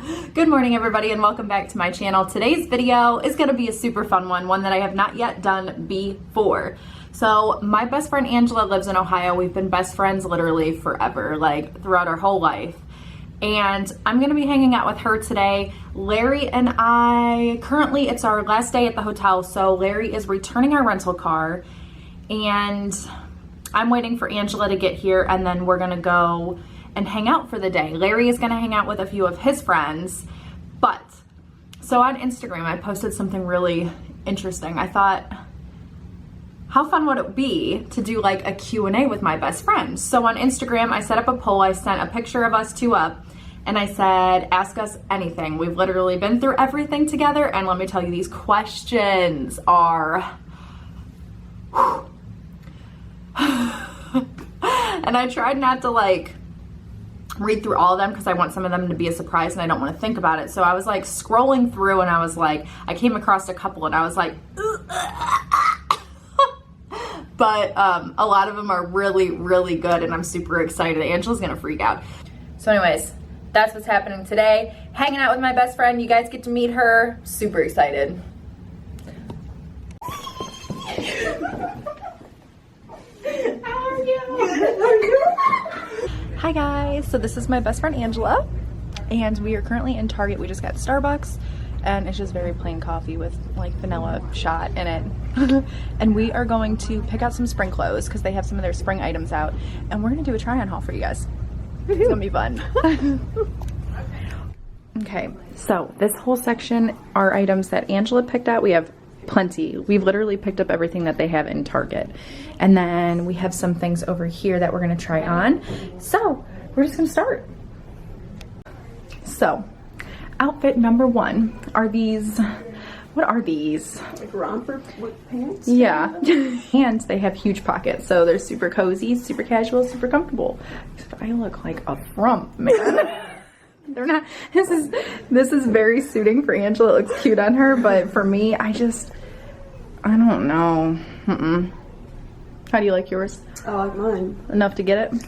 Good morning everybody and welcome back to my channel. Today's video is going to be a super fun one that I have not yet done before. So my best friend Angela lives in Ohio. We've been best friends literally forever, like throughout our whole life. And I'm going to be hanging out with her today. Larry and I, currently it's our last day at the hotel, so Larry is returning our rental car and I'm waiting for Angela to get here and then we're going to go and hang out for the day. Larry is going to hang out with a few of his friends. But so on Instagram I posted something really interesting. I thought, how fun would it be to do like a Q&A with my best friend? So on Instagram I set up a poll. I sent a picture of us two up and I said, ask us anything. We've literally been through everything together, and let me tell you, these questions are and I tried not to like read through all of them because I want some of them to be a surprise and I don't want to think about it. So I was like scrolling through and I was like, I came across a couple and I was like, but a lot of them are really, really good and I'm super excited. Angela's gonna freak out. So anyways, that's what's happening today. Hanging out with my best friend. You guys get to meet her. Super excited. How are you? Hi guys, so this is my best friend Angela and we are currently in Target. We just got Starbucks and it's just very plain coffee with like vanilla shot in it. And we are going to pick out some spring clothes because they have some of their spring items out and we're gonna do a try on haul for you guys. It's gonna be fun. Okay, so this whole section are items that Angela picked out. We have plenty. We've literally picked up everything that they have in Target. And then we have some things over here that we're gonna try on. So we're just gonna start. So outfit number one are these, what are these? Like romper with pants? Yeah, and they have huge pockets. So they're super cozy, super casual, super comfortable. Except I look like a frump, man. They're not, this is very suiting for Angela. It looks cute on her, but for me, I don't know. How do you like yours? I like mine. Enough to get it?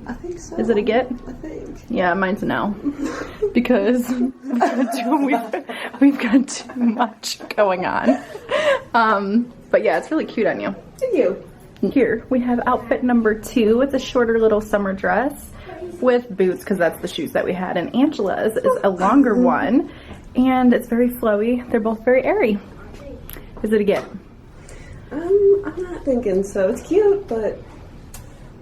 I think so. Is it a get? I think. Yeah, mine's a no. Because we've got too much going on. But yeah, it's really cute on you. Thank you. Here, we have outfit number two. It's a shorter little summer dress with boots because that's the shoes that we had. And Angela's is a longer one and it's very flowy. They're both very airy. Is it a get? I'm not thinking so. It's cute, but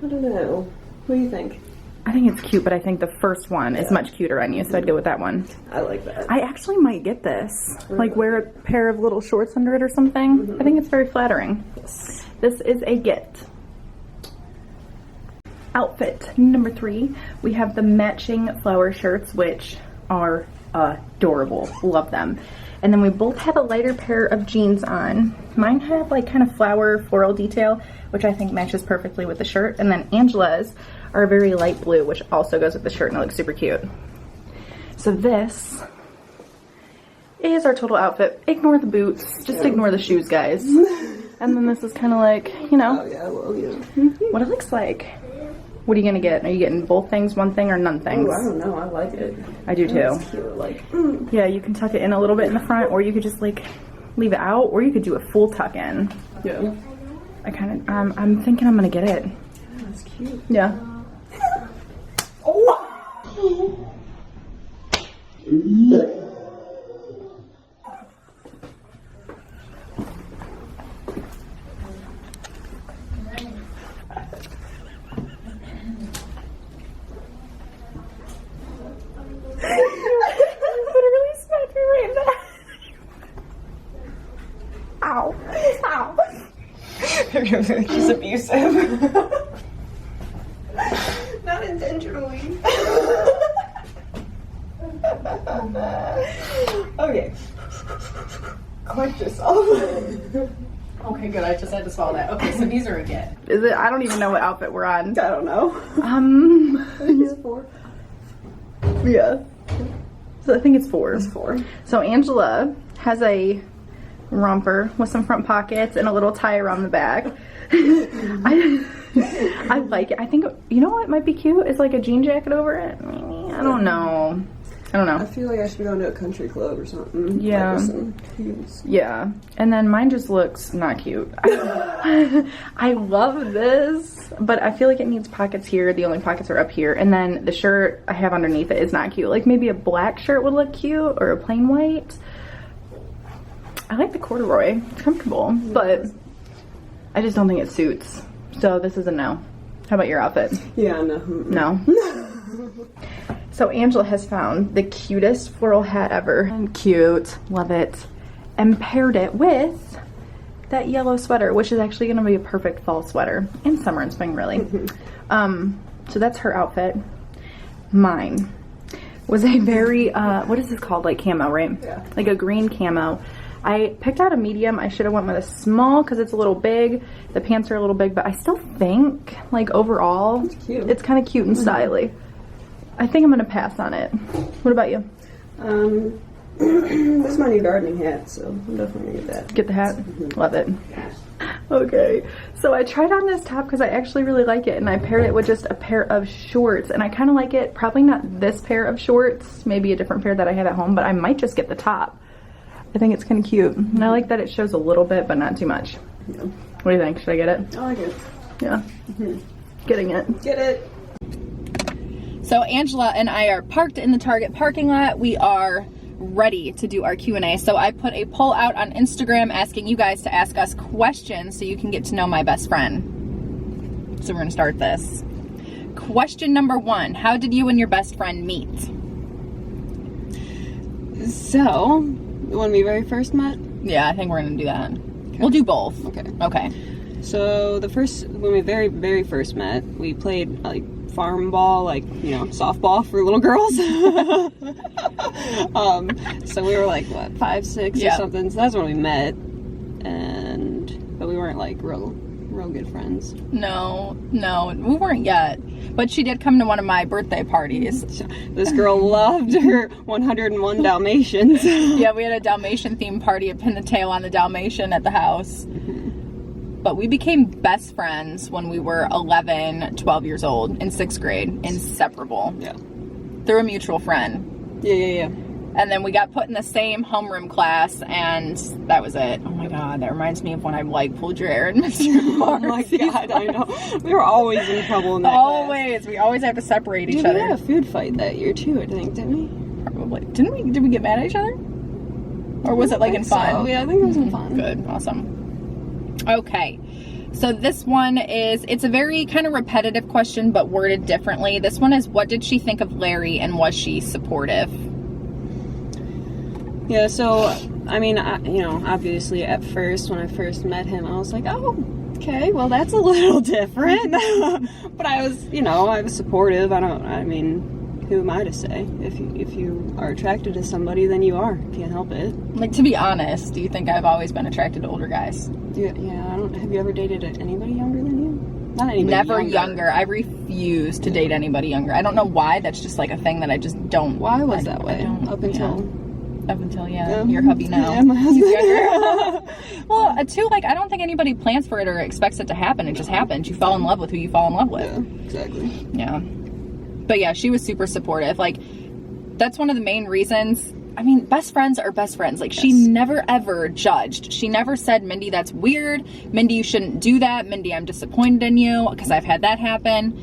I don't know. What do you think? I think it's cute, but I think the first one is much cuter on you, so I'd go with that one. I like that. I actually might get this. Like wear a pair of little shorts under it or something. I think it's very flattering. Yes. This is a get. Outfit number three, we have the matching flower shirts, which are adorable. Love them. And then we both have a lighter pair of jeans on. Mine have like kind of flower floral detail, which I think matches perfectly with the shirt. And then Angela's are very light blue, which also goes with the shirt and it looks super cute. So this is our total outfit. Ignore the boots, just ignore the shoes, guys. And then this is kind of like, you know, what it looks like. What are you gonna get? Are you getting both things, one thing, or none things? Ooh, I don't know. I like it. I do too. It's cute, like, Yeah, you can tuck it in a little bit in the front, or you could just like leave it out, or you could do a full tuck in. Yeah. I'm thinking I'm gonna get it. Yeah, that's cute. Yeah. Oh. Literally smacked me right in the Ow. Ow. She's abusive. Not intentionally. Okay. Collect yourself. Okay, good. I just had to swallow that. Okay, so these are a get. Is it? I don't even know what outfit we're on. I don't know. I think it's 4. Yeah. So I think it's 4. It's 4. So Angela has a romper with some front pockets and a little tie around the back. I like it. I think, you know what might be cute is like a jean jacket over it. I don't know. I don't know. I feel like I should be going to a country club or something. Yeah. Like with some cues. Yeah. And then mine just looks not cute. I love this, but I feel like it needs pockets here. The only pockets are up here. And then the shirt I have underneath it is not cute. Like maybe a black shirt would look cute or a plain white. I like the corduroy. It's comfortable, but I just don't think it suits. So this is a no. How about your outfit? Yeah, no. No. So Angela has found the cutest floral hat ever. And cute, love it. And paired it with that yellow sweater, which is actually gonna be a perfect fall sweater. In summer and spring, really. So that's her outfit. Mine was a very, what is this called? Like camo, right? Yeah. Like a green camo. I picked out a medium. I should have went with a small because it's a little big. The pants are a little big, but I still think, like, overall, it's kind of cute and stylish. I think I'm going to pass on it. What about you? This is my new gardening hat, so I'm definitely going to get that. Get the hat? Love it. Okay, so I tried on this top because I actually really like it, and I paired it with just a pair of shorts, and I kind of like it. Probably not this pair of shorts, maybe a different pair that I have at home, but I might just get the top. I think it's kind of cute, and I like that it shows a little bit, but not too much. Yeah. What do you think? Should I get it? I like it. Yeah. Getting it. Get it. So Angela and I are parked in the Target parking lot. We are ready to do our Q&A. So I put a poll out on Instagram asking you guys to ask us questions so you can get to know my best friend. So we're gonna start this. Question number 1, how did you and your best friend meet? So, when we very first met? Yeah, I think we're gonna do that. Okay. We'll do both. Okay. So when we very, very first met, we played like farm ball, like, you know, softball for little girls. So we were like, what, 5, 6 or something. So that's when we met. But we weren't like real good friends. No, we weren't yet. But she did come to one of my birthday parties. This girl loved her 101 Dalmatians. Yeah, we had a Dalmatian themed party, a pin the tail on the Dalmatian at the house. But we became best friends when we were 11, 12 years old in 6th grade. Inseparable. Yeah. Through a mutual friend. Yeah. And then we got put in the same homeroom class, and that was it. Oh my God, that reminds me of when I like pulled your hair in Mr. Oh my God, I know. We were always in trouble in that class. We always have to separate each other. We had a food fight that year too, I think, didn't we? Probably. Did we get mad at each other? Or was it like in fun? So. Yeah, I think it was in fun. Good, awesome. Okay. So this one it's a very kind of repetitive question, but worded differently. This one is, what did she think of Larry and was she supportive? Yeah, so, I mean, you know, obviously at first, when I first met him, I was like, oh, okay, well, that's a little different. But I was supportive. I mean, who am I to say? If you are attracted to somebody, then you are. Can't help it. Like, to be honest, do you think I've always been attracted to older guys? Yeah, have you ever dated anybody younger than you? Not anybody Never younger. I refuse to date anybody younger. I don't know why. That's just like a thing that I just don't. Why was that way? Up until your hubby now. Yeah, my husband. Well, too, like, I don't think anybody plans for it or expects it to happen. It just happens. You fall in love with who you fall in love with. Yeah, exactly. Yeah. But yeah, she was super supportive. Like, that's one of the main reasons. I mean, best friends are best friends. Like, she never ever judged. She never said, Mindy, that's weird. Mindy, you shouldn't do that. Mindy, I'm disappointed in you, because I've had that happen.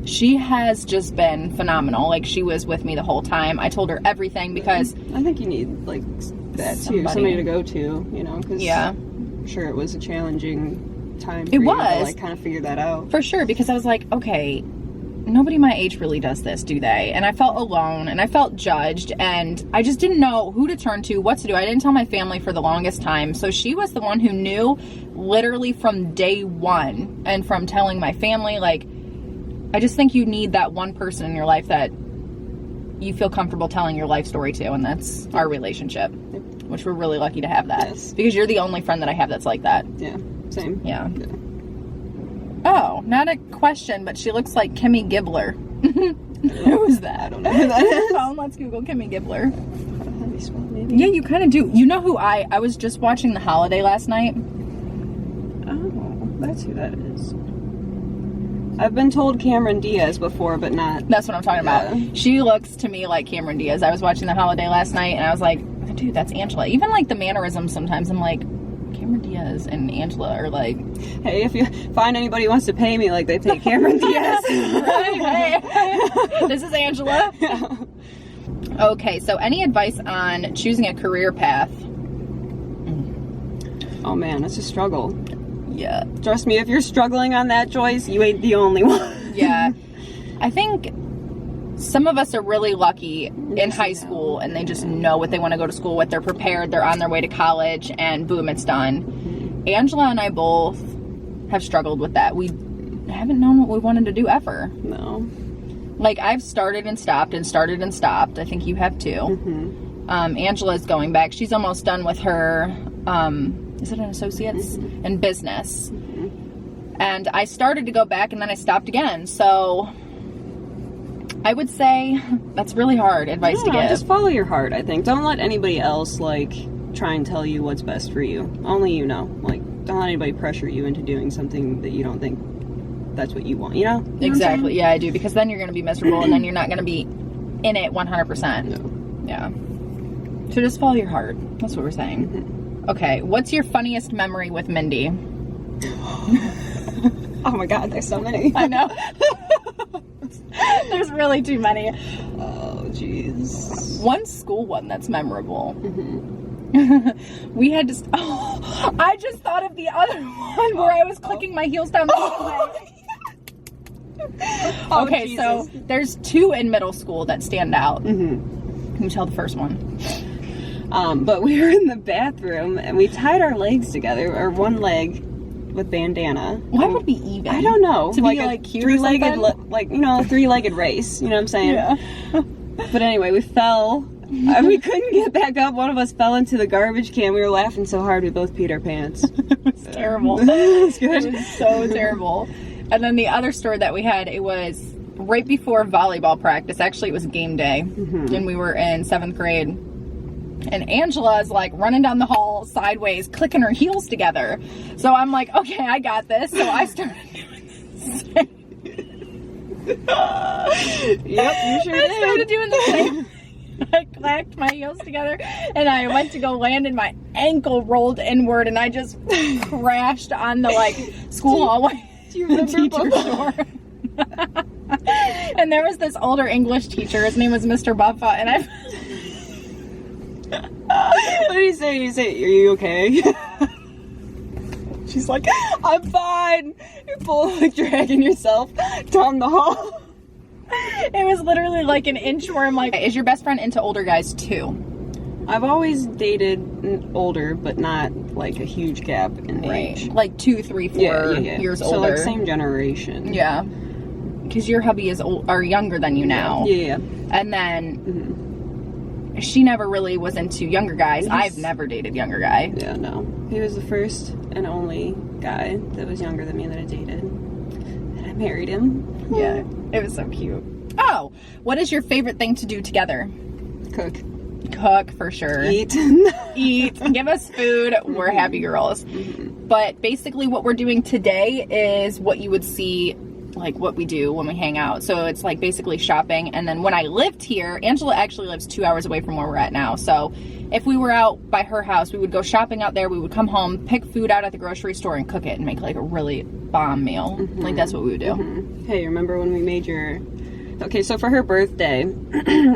She has just been phenomenal. Like, she was with me the whole time. I told her everything because I think you need like that too, somebody to go to, you know, because I'm sure it was a challenging time for you to like kind of figure that out. For sure, because I was like, okay, nobody my age really does this, do they? And I felt alone and I felt judged and I just didn't know who to turn to, what to do. I didn't tell my family for the longest time. So she was the one who knew literally from day one, and from telling my family, like, I just think you need that one person in your life that you feel comfortable telling your life story to, and that's our relationship, which we're really lucky to have that. Yes. Because you're the only friend that I have that's like that. Yeah, same. Yeah. Oh, not a question, but she looks like Kimmy Gibbler. Who is that? I don't know who that is. Oh, let's Google Kimmy Gibbler. How do you spell it, maybe? Yeah, you kind of do. You know who I was just watching The Holiday last night. Oh, that's who that is. I've been told Cameron Diaz before, but not... That's what I'm talking about. She looks to me like Cameron Diaz. I was watching The Holiday last night, and I was like, dude, that's Angela. Even, like, the mannerisms sometimes, I'm like, Cameron Diaz and Angela are like... Hey, if you find anybody who wants to pay me like they pay Cameron Diaz. Right, hey. This is Angela. Yeah. Okay, so any advice on choosing a career path? Oh, man, it's a struggle. Yeah. Trust me, if you're struggling on that choice, you ain't the only one. Yeah. I think some of us are really lucky in high school and they just know what they want to go to school with. They're prepared. They're on their way to college and boom, it's done. Mm-hmm. Angela and I both have struggled with that. We haven't known what we wanted to do ever. No. Like, I've started and stopped and started and stopped. I think you have too. Mm-hmm. Angela's going back. She's almost done with her, is it an associate's in business? And I started to go back and then I stopped again. So I would say that's really hard advice to give. Just follow your heart, I think. Don't let anybody else, like, try and tell you what's best for you. Only you know. Like, don't let anybody pressure you into doing something that you don't think that's what you want, you know? Exactly. Yeah, I do. Because then you're going to be miserable and then you're not going to be in it 100%. No. Yeah. So just follow your heart. That's what we're saying. Mm-hmm. Okay. What's your funniest memory with Mindy? Oh my God, there's so many. I know. There's really too many. Oh, jeez. One school one that's memorable. Mm-hmm. We had to... Oh, I just thought of the other one where I was clicking my heels down the hallway. Oh, okay, Jesus. so there's two in middle school that stand out. Mm-hmm. Can you tell the first one? But we were in the bathroom and we tied our legs together, or one leg with bandana. Why would we even? I don't know. To be like cute three-legged, or something? like, you know, a three-legged race. You know what I'm saying? Yeah. But anyway, we fell. And we couldn't get back up. One of us fell into the garbage can. We were laughing so hard we both peed our pants. It was terrible. It was good. It was so terrible. And then the other story that we had, it was right before volleyball practice. Actually, it was game day. And we were in 7th grade. And Angela's like running down the hall sideways, clicking her heels together. So I'm like, okay, I got this. So I started doing this. Yep, you sure did. I started doing the same. I clacked my heels together and I went to go land and my ankle rolled inward and I just crashed on the like school hallway. Do you remember the teacher's door? And there was this older English teacher. His name was Mr. Buffa, and I. What did he say? Did he say, "Are you okay?" She's like, "I'm fine." You're full like dragging yourself down the hall. It was literally like an inch where I'm like, is your best friend into older guys too? I've always dated older, but not like a huge gap in age. Like 2, 3, 4 years older. So like same generation. Yeah. Because your hubby is younger than you now. Yeah. And then she never really was into younger guys. I've never dated younger guy. Yeah, no. He was the first and only guy that was younger than me that I dated. And I married him. Yeah. It was so cute. Oh, what is your favorite thing to do together? Cook. Cook, for sure. Eat. Eat. Give us food. We're happy girls. But basically what we're doing today is what you would see, like what we do when we hang out. So it's like basically shopping. And then when I lived here, Angela actually lives 2 hours away from where we're at now. So if we were out by her house, we would go shopping out there. We would come home, pick food out at the grocery store and cook it and make like a really bomb meal. Like that's what we would do. Hey, remember when we made your... Okay, so for her birthday,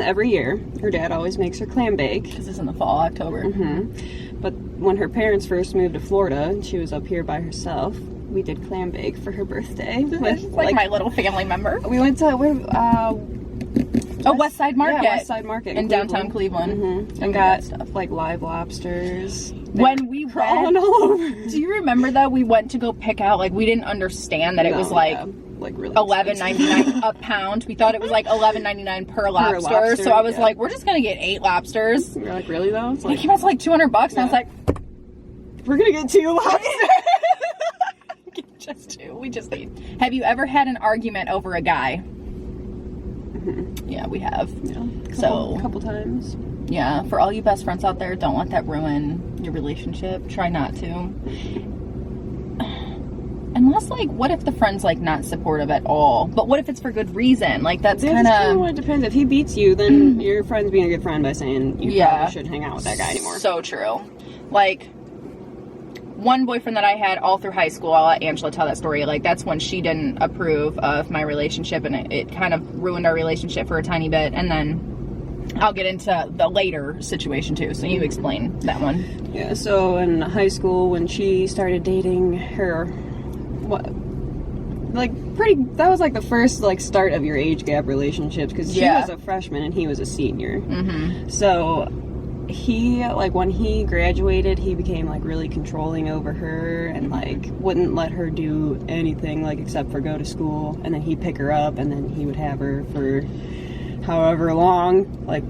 every year, her dad always makes her clam bake. Because it's in the fall, October. But when her parents first moved to Florida, and she was up here by herself, we did clam bake for her birthday. It's like my little family member. We went to West Side Market. Yeah, West Side Market in downtown Cleveland. And got stuff like live lobsters. When we went, all over. Do you remember that we went to go pick out? Like we didn't understand that it was like really $11.99 a pound. We thought it was like $11.99 per lobster. So I was like, we're just gonna get 8 lobsters. You're like, really though? It's like, it came out to like $200, and I was like, we're gonna get 2 lobsters. Just 2. We just ate. Have you ever had an argument over a guy? Yeah, we have. Yeah, a couple times. Yeah, for all you best friends out there, don't let that ruin your relationship. Try not to. And unless, like, what if the friend's, like, not supportive at all? But what if it's for good reason? Like, that's kind of what it depends. If he beats you, then your friend's being a good friend by saying you probably shouldn't hang out with that guy anymore. So true. Like, one boyfriend that I had all through high school, I'll let Angela tell that story, like, that's when she didn't approve of my relationship, and it kind of ruined our relationship for a tiny bit, and then I'll get into the later situation too, so you explain that one. Yeah, so in high school, when she started dating her, that was like the first, like, start of your age gap relationships, because she was a freshman and he was a senior. So he, like, when he graduated, he became, like, really controlling over her, and, like, wouldn't let her do anything, like, except for go to school, and then he'd pick her up, and then he would have her for however long. Like,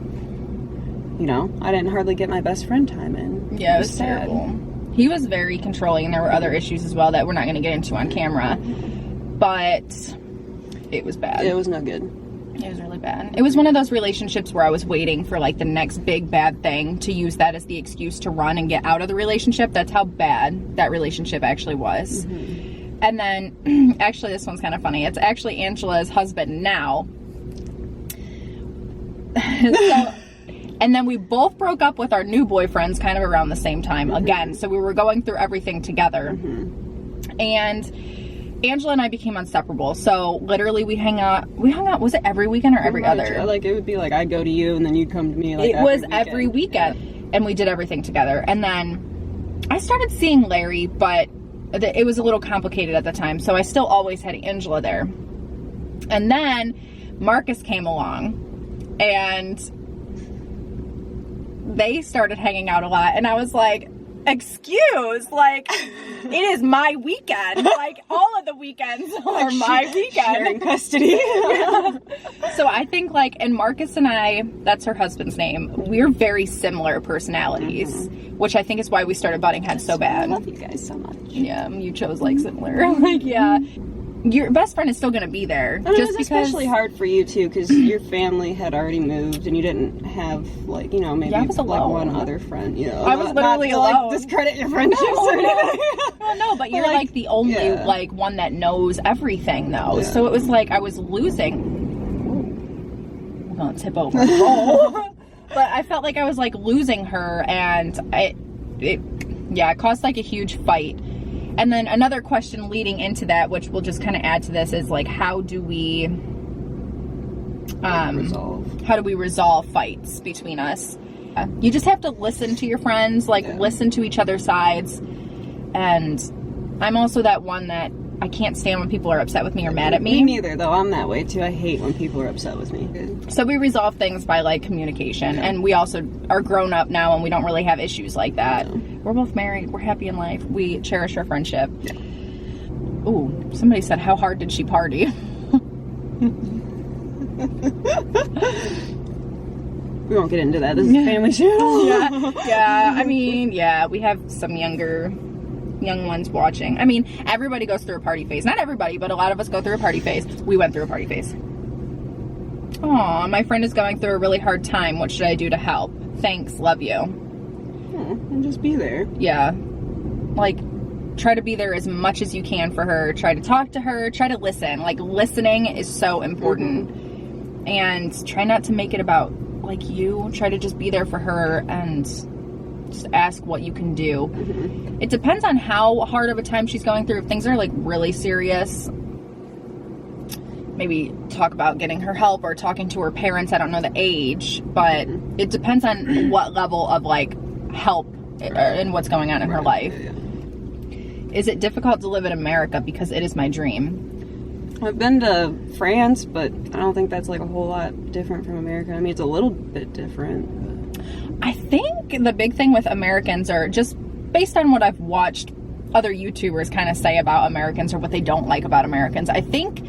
you know, I didn't hardly get my best friend time in. Yeah, it was terrible. He was very controlling, and there were other issues as well that we're not going to get into on camera, but it was bad. It was no good. It was really bad. It was one of those relationships where I was waiting for, like, the next big bad thing to use that as the excuse to run and get out of the relationship. That's how bad that relationship actually was. And then, actually, this one's kind of funny. It's actually Angela's husband now. So, and then we both broke up with our new boyfriends kind of around the same time again. So we were going through everything together. And Angela and I became inseparable. So literally we hung out, was it every weekend or every other? Like, it would be like, I'd go to you and then you'd come to me. Like, it was every weekend. And we did everything together. And then I started seeing Larry, but it was a little complicated at the time. So I still always had Angela there. And then Marcus came along. And they started hanging out a lot, and I was like, excuse, like, it is my weekend. Like, all of the weekends are my weekend. Sharing custody. So I think, like, and Marcus and I, that's her husband's name, we're very similar personalities, which I think is why we started butting heads so bad. I love you guys so much. Yeah, you chose, like, similar. Like, yeah. Your best friend is still going to be there. And just it was especially hard for you, too, because your family had already moved, and you didn't have, like, you know, maybe, I was like, alone. one other friend, you know. I was literally alone. Like, discredit your friendships or anything. Well, no, but you're, like, the only, like, one that knows everything, though. So it was like I was losing. Ooh. I'm going to tip over. But I felt like I was, like, losing her, and it caused, like, a huge fight. And then another question leading into that, which will just kind of add to this, is, like, how do we resolve fights between us? You just have to listen to your friends, like, listen to each other's sides. And I'm also that one that I can't stand when people are upset with me or mad at me. Me neither, though. I'm that way, too. I hate when people are upset with me. So we resolve things by, like, communication. And we also are grown up now, and we don't really have issues like that. We're both married. We're happy in life. We cherish our friendship. Ooh, somebody said, how hard did she party? We won't get into that. This is a family channel. Yeah. I mean, we have some young ones watching. I mean, everybody goes through a party phase. Not everybody, but a lot of us go through a party phase. We went through a party phase. Aw, my friend is going through a really hard time. What should I do to help? Thanks, love you. And just be there. Yeah. Like, try to be there as much as you can for her. Try to talk to her. Try to listen. Like, listening is so important. And try not to make it about, like, you. Try to just be there for her and just ask what you can do. It depends on how hard of a time she's going through. If things are, like, really serious, maybe talk about getting her help or talking to her parents. I don't know the age, but it depends on what level of, like, help and what's going on in her life. Is it difficult to live in America? Because it is my dream. I've been to France, but I don't think that's, like, a whole lot different from America. I mean, it's a little bit different. But I think the big thing with Americans, are just based on what I've watched other YouTubers kind of say about Americans or what they don't like about Americans, I think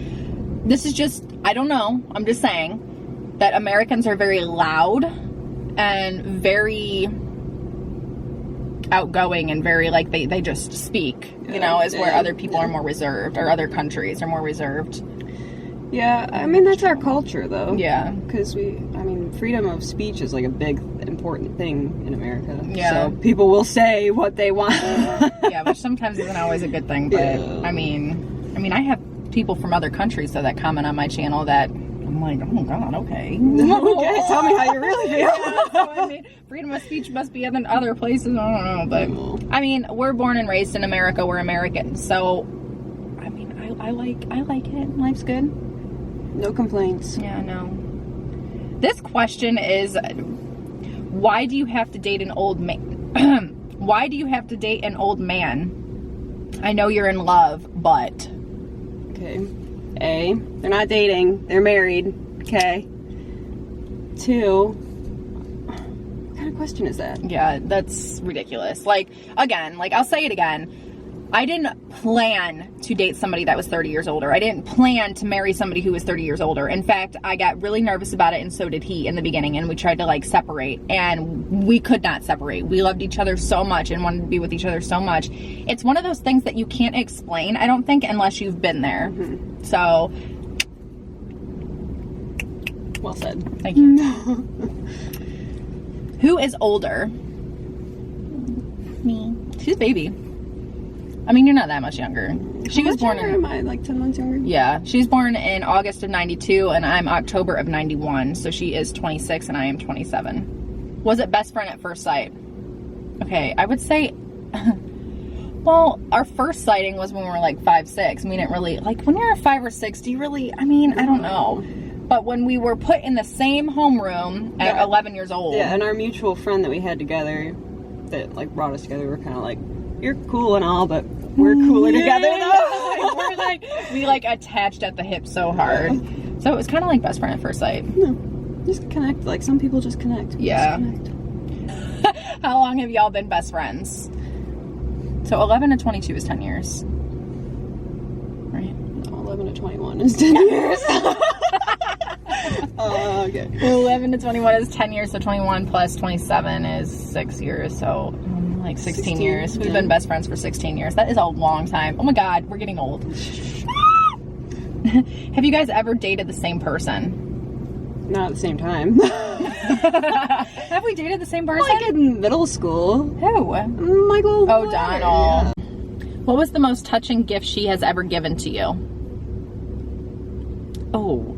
this is just, I don't know, I'm just saying that Americans are very loud and very outgoing and very, like, they just speak, you know, is where other people are more reserved, or other countries are more reserved. Yeah, I mean, that's our culture, though. Yeah. Because I mean, freedom of speech is like a big, important thing in America. Yeah. So people will say what they want. Yeah, which sometimes isn't always a good thing. But yeah. I mean, I have people from other countries that comment on my channel that I'm like, oh God, okay. Okay, tell me how you really feel. Yeah, so, I mean, freedom of speech must be in other places. I don't know, but I mean, we're born and raised in America. We're Americans, so I mean, I like it. Life's good. No complaints. Yeah, no. This question is, why do you have to date an old man? Why do you have to date an old man? I know you're in love, but. Okay. A, they're not dating. They're married. Okay. 2, what kind of question is that? Yeah, that's ridiculous. Like, again, like, I'll say it again. I didn't plan to date somebody that was 30 years older. I didn't plan to marry somebody who was 30 years older. In fact, I got really nervous about it, and so did he in the beginning, and we tried to, like, separate, and we could not separate. We loved each other so much and wanted to be with each other so much. It's one of those things that you can't explain, I don't think, unless you've been there. Mm-hmm. So, well said. Thank you. Who is older? Me. She's a baby. I mean, you're not that much younger. She was born in... Am I like 10 months younger? Yeah. She's born in August of 92, and I'm October of 91. So she is 26, and I am 27. Was it best friend at first sight? Okay, I would say... Well, our first sighting was when we were like 5, 6. We didn't really... Like, when you're 5 or 6, do you really... I mean, I don't know. But when we were put in the same homeroom at 11 years old... Yeah, and our mutual friend that we had together that, like, brought us together, we were kind of like, you're cool and all, but we're cooler together, though. We're like, we, like, attached at the hip so hard. So it was kind of like best friend at first sight. No, just connect. Like, some people just connect. Yeah. Just connect. How long have y'all been best friends? So 11 to 22 is 10 years. Right? No, 11 to 21 is 10 years. Okay. 11 to 21 is 10 years, so 21 plus 27 is 6 years, so like 16 years. We've been best friends for 16 years. That is a long time. Oh my God, we're getting old. Have you guys ever dated the same person? Not at the same time. Have we dated the same person? Like in middle school. Who? Michael. Oh, Donald. Yeah. What was the most touching gift she has ever given to you? Oh,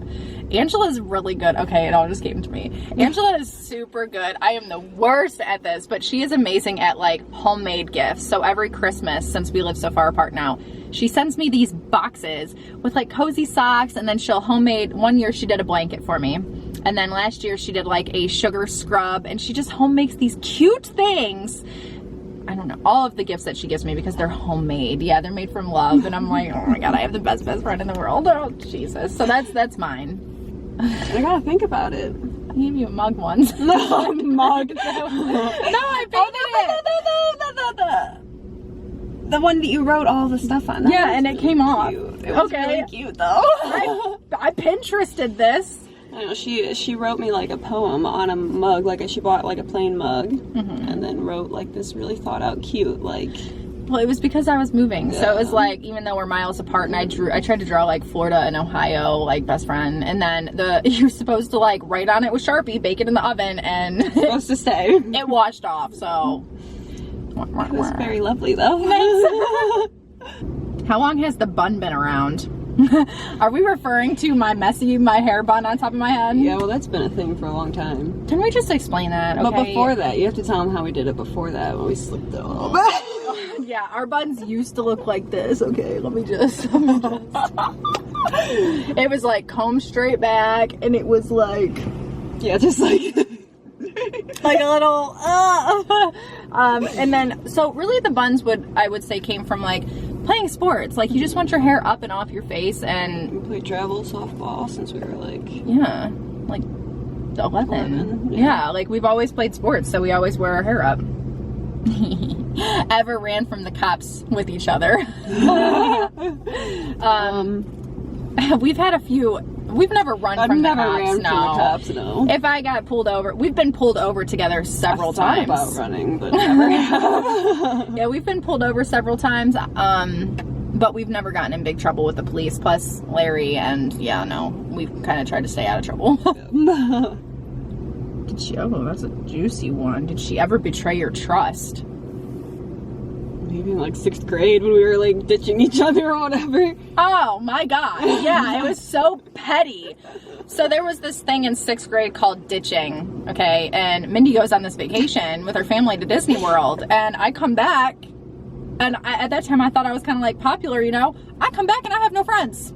Angela's really good. Okay, it all just came to me. Angela is super good. I am the worst at this, but she is amazing at, like, homemade gifts. So every Christmas, since we live so far apart now, she sends me these boxes with, like, cozy socks, and then she'll homemade. One year she did a blanket for me, and then last year she did, like, a sugar scrub, and she just home makes these cute things. I don't know, all of the gifts that she gives me, because they're homemade. Yeah, they're made from love, and I'm like, oh my God, I have the best friend in the world. Oh, Jesus. So that's mine. I gotta think about it. I gave you a mug once. No, mug. No, I painted it. The one that you wrote all the stuff on. Yeah, and it came off. It was really cute, though. I Pinterested this. I know, she wrote me like a poem on a mug, like she bought like a plain mug, and then wrote like this really thought out cute, like... Well, it was because I was moving, so it was like, even though we're miles apart, and I tried to draw like Florida and Ohio, like best friend, and then you're supposed to like write on it with Sharpie, bake it in the oven, and it's supposed to stay. It washed off, so. It was very lovely though. How long has the bun been around? Are we referring to my hair bun on top of my head? Yeah, well, that's been a thing for a long time. Can we just explain that? Okay? But before that, you have to tell them how we did it before that, when we slipped it a little bit. Yeah, our buns used to look like this. Okay, let me just. It was like combed straight back, and it was like. Yeah, just like. Like a little. And then, so really the buns I would say came from like playing sports. Like, you just want your hair up and off your face, and. We played travel softball since we were like. Yeah, like 11. Yeah, like we've always played sports, so we always wear our hair up. Ever ran from the cops with each other? We've had a few. We've never run from the cops. I've never ran from the cops, no. If I got pulled over, we've been pulled over together several times. I've thought about running, but never. Yeah, we've been pulled over several times, but we've never gotten in big trouble with the police. Plus Larry, and yeah, no, we've kind of tried to stay out of trouble. Oh, that's a juicy one. Did she ever betray your trust? Maybe in like 6th grade when we were like ditching each other or whatever. Oh my god. Yeah, it was so petty. So there was this thing in 6th grade called ditching, okay? And Mindy goes on this vacation with her family to Disney World, and I come back, and at that time I thought I was kind of like popular, you know? I come back and I have no friends.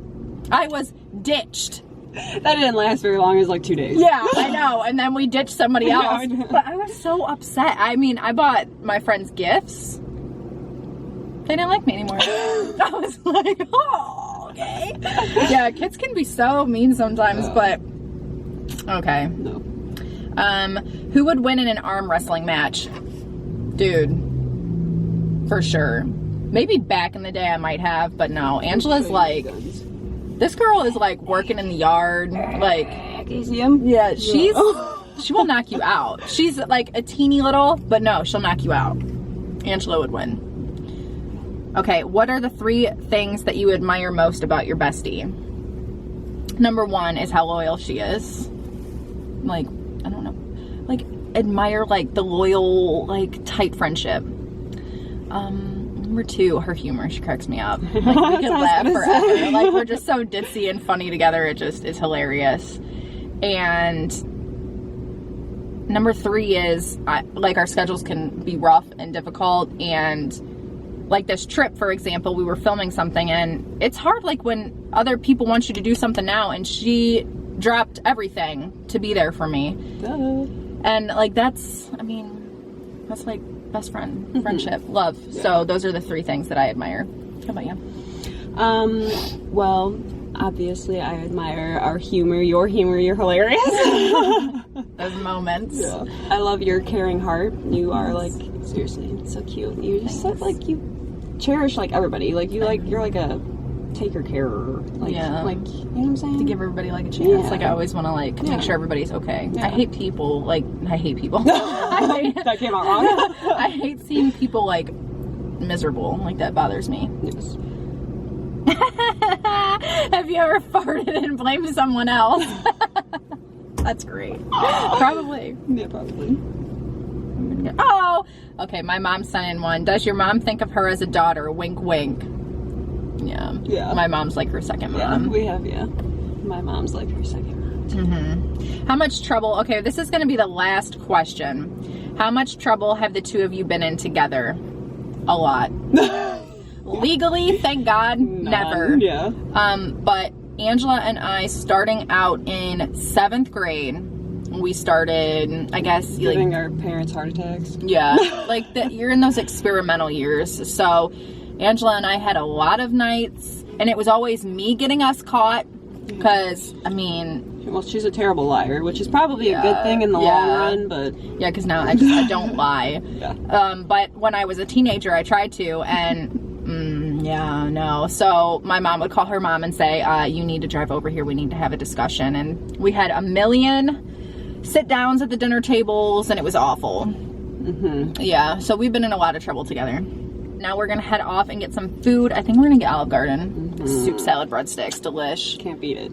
I was ditched. That didn't last very long. It was like 2 days. Yeah, I know. And then we ditched somebody else. No, but I was so upset. I mean, I bought my friends gifts. They didn't like me anymore. I was like, oh, okay. Yeah, kids can be so mean sometimes, but okay. No. Who would win in an arm wrestling match? Dude, for sure. Maybe back in the day I might have, but no. Angela's like, this girl is like working in the yard, like, yeah, she will knock you out. She's like a teeny little, but no, she'll knock you out. Angela would win. Okay, what are the 3 things that you admire most about your bestie? Number 1 is how loyal she is. Like, I don't know. Like, admire, like, the loyal, like, tight friendship. Number 2, her humor. She cracks me up. Like, we could laugh forever. Like, we're just so ditzy and funny together. It just is hilarious. And number 3 is, like, our schedules can be rough and difficult, and like this trip, for example, we were filming something, and it's hard, like, when other people want you to do something now, and she dropped everything to be there for me. Duh. And, like, that's, I mean, that's, like, best friend, friendship, love. Yeah. So those are the 3 things that I admire. How about you? Well, obviously, I admire our humor. Your humor, you're hilarious. Those moments. Yeah. I love your caring heart. You are, like, seriously, so cute. You just look like you cherish, like, everybody. Like, you, like, you're like a taker carer. Like, yeah. Like, you know what I'm saying? To give everybody, like, a chance. Yeah. Like, I always want to, like, make sure everybody's okay. Yeah. I hate people. Like, I hate people. That came out wrong. I hate seeing people, like, miserable. Like, that bothers me. Yes. Have you ever farted and blamed someone else? That's great. Probably. Yeah, probably. Oh! Okay, my mom sent in one. Does your mom think of her as a daughter? Wink, wink. Yeah. Yeah. My mom's like her second mom. Yeah, we have, yeah. My mom's like her second mom. Mm-hmm. How much trouble... Okay, this is going to be the last question. How much trouble have the 2 of you been in together? A lot. Legally, thank God, None. never. Yeah. But Angela and I, starting out in 7th grade, we started, I guess, giving like, our parents heart attacks. Yeah, like you're in those experimental years. So Angela and I had a lot of nights, and it was always me getting us caught, because, I mean... Well, she's a terrible liar, which is probably a good thing in the long run, but... Yeah, because now I don't lie. Yeah. But when I was a teenager, I tried to, and... yeah, no. So my mom would call her mom and say, you need to drive over here. We need to have a discussion. And we had a million sit-downs at the dinner tables, and it was awful. Mm-hmm. Yeah, so we've been in a lot of trouble together. Now we're going to head off and get some food. I think we're going to get Olive Garden. Mm-hmm. Soup, salad, breadsticks. Delish. Can't beat it.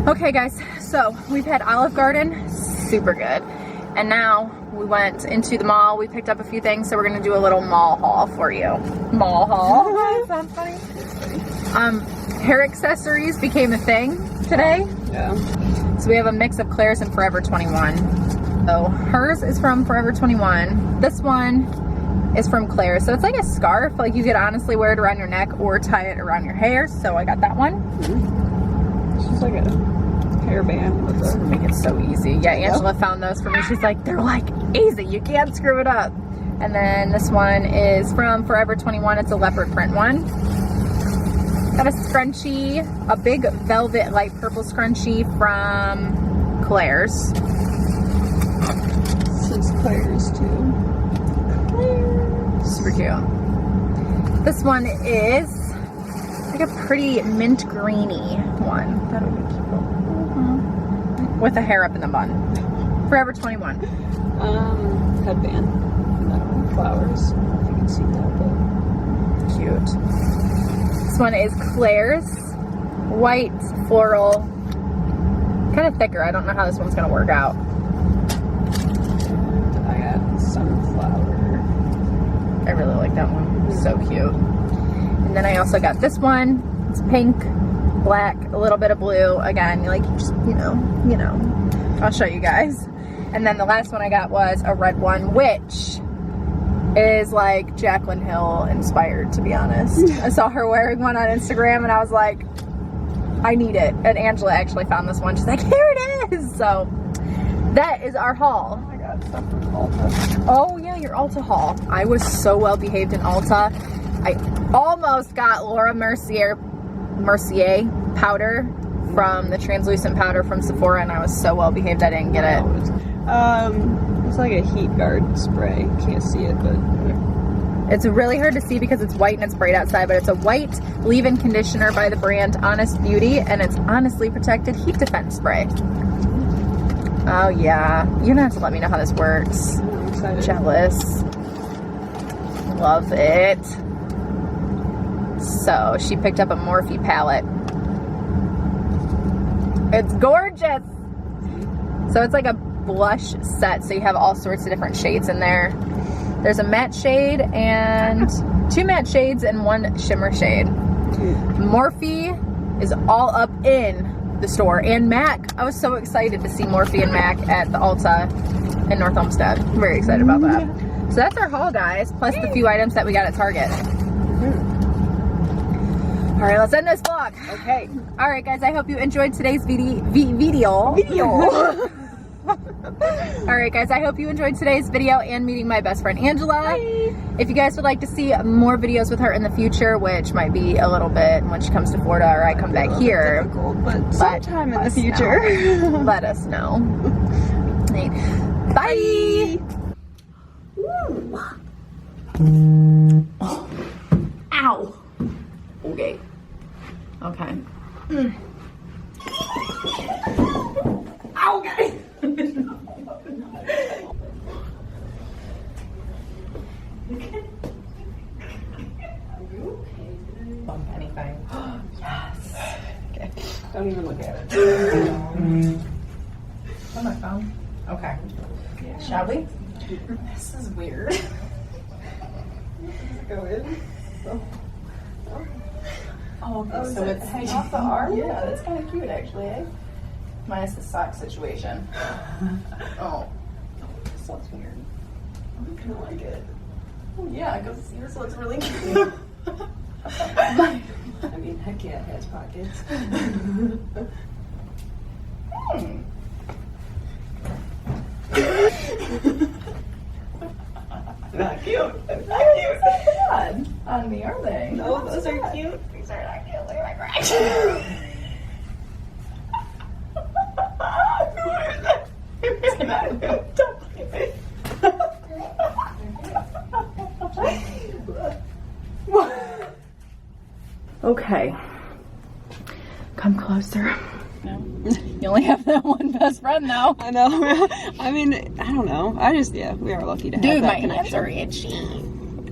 Okay, guys. So we've had Olive Garden. Super good. And now we went into the mall. We picked up a few things, so we're going to do a little mall haul for you. Mall haul. Sounds funny. Hair accessories became a thing today. Yeah. So we have a mix of Claire's and Forever 21. So hers is from Forever 21. This one is from Claire's. So it's like a scarf. Like, you could honestly wear it around your neck or tie it around your hair. So I got that one. Mm-hmm. It's just like a hairband with a... Make it so easy. Yeah, Angela found those for me. She's like, they're like easy. You can't screw it up. And then this one is from Forever 21. It's a leopard print one. Got a scrunchie, a big velvet light purple scrunchie from Claire's. This is Claire's too. Claire's. Super cute. This one is like a pretty mint greeny one. That would be cute. Mm-hmm. With a hair up in the bun. Forever 21. Headband. Flowers. If you can see that, but cute. This one is Claire's. White, floral. Kind of thicker. I don't know how this one's going to work out. that one. So cute. And then I also got this one. It's pink, black, a little bit of blue. Again, like, just, you know. I'll show you guys. And then the last one I got was a red one, which is like Jaclyn Hill inspired, to be honest. I saw her wearing one on Instagram and I was like, I need it. And Angela actually found this one. She's like, here it is. So that is our haul. I got stuff from Ulta. Oh yeah, your Ulta haul. I was so well behaved in Ulta. I almost got Laura Mercier powder from the translucent powder from Sephora, and I was so well behaved I didn't get it. It's like a heat guard spray. Can't see it, but it's really hard to see because it's white and it's bright outside, but it's a white leave-in conditioner by the brand Honest Beauty, and it's honestly protected heat defense spray. Oh yeah, you're gonna have to let me know how this works. I'm excited. Jealous. Love it. So she picked up a Morphe palette. It's gorgeous. So it's like a blush set, so you have all sorts of different shades in there. There's a matte shade and 2 matte shades and 1 shimmer shade. Morphe is all up in the store, and MAC. I was so excited to see Morphe and MAC at the Ulta in North Olmsted. I'm very excited about that. So that's our haul, guys, plus the few items that we got at Target. All right, let's end this vlog. Okay. All right, guys, I hope you enjoyed today's video. All right, guys, I hope you enjoyed today's video and meeting my best friend Angela. Bye. If you guys would like to see more videos with her in the future, which might be a little bit when she comes to Florida or I come back here, but sometime in the future, let us know. Right. Bye. Oh. Ow. Okay. Okay. Ow, guys. Bump anything. Yes. Okay. Don't even look at it. On my phone. Okay. Yeah. Shall we? This is weird. Go in. Oh, okay. So it's hanging off the arm? Yeah, that's kind of cute, actually, eh? Minus the sock situation. Oh. This looks weird. I kind of like it. Oh, yeah, because yours looks really cute. I mean, that cat has pockets. Not cute. Not cute. Bad on me, are they? No, those are cute. These are not cute. Look at my crack. Okay. Come closer. No. You only have that one best friend though. I know. I mean, I don't know. We are lucky to have that my hands connection. are itchy.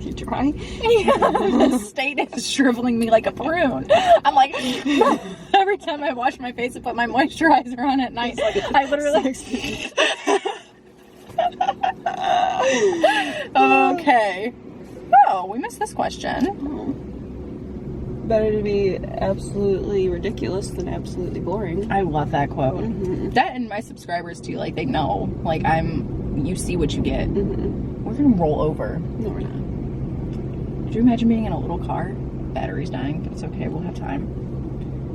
You try? Yeah, the state is shriveling me like a prune. I'm like, every time I wash my face and put my moisturizer on at night, I literally... Okay. Oh, we missed this question. Oh. Better to be absolutely ridiculous than absolutely boring. I love that quote. Mm-hmm. That and my subscribers too, like they know, like you see what you get. Mm-hmm. We're gonna roll over. No, we're not. Could you imagine being in a little car? Battery's dying, but it's okay, we'll have time.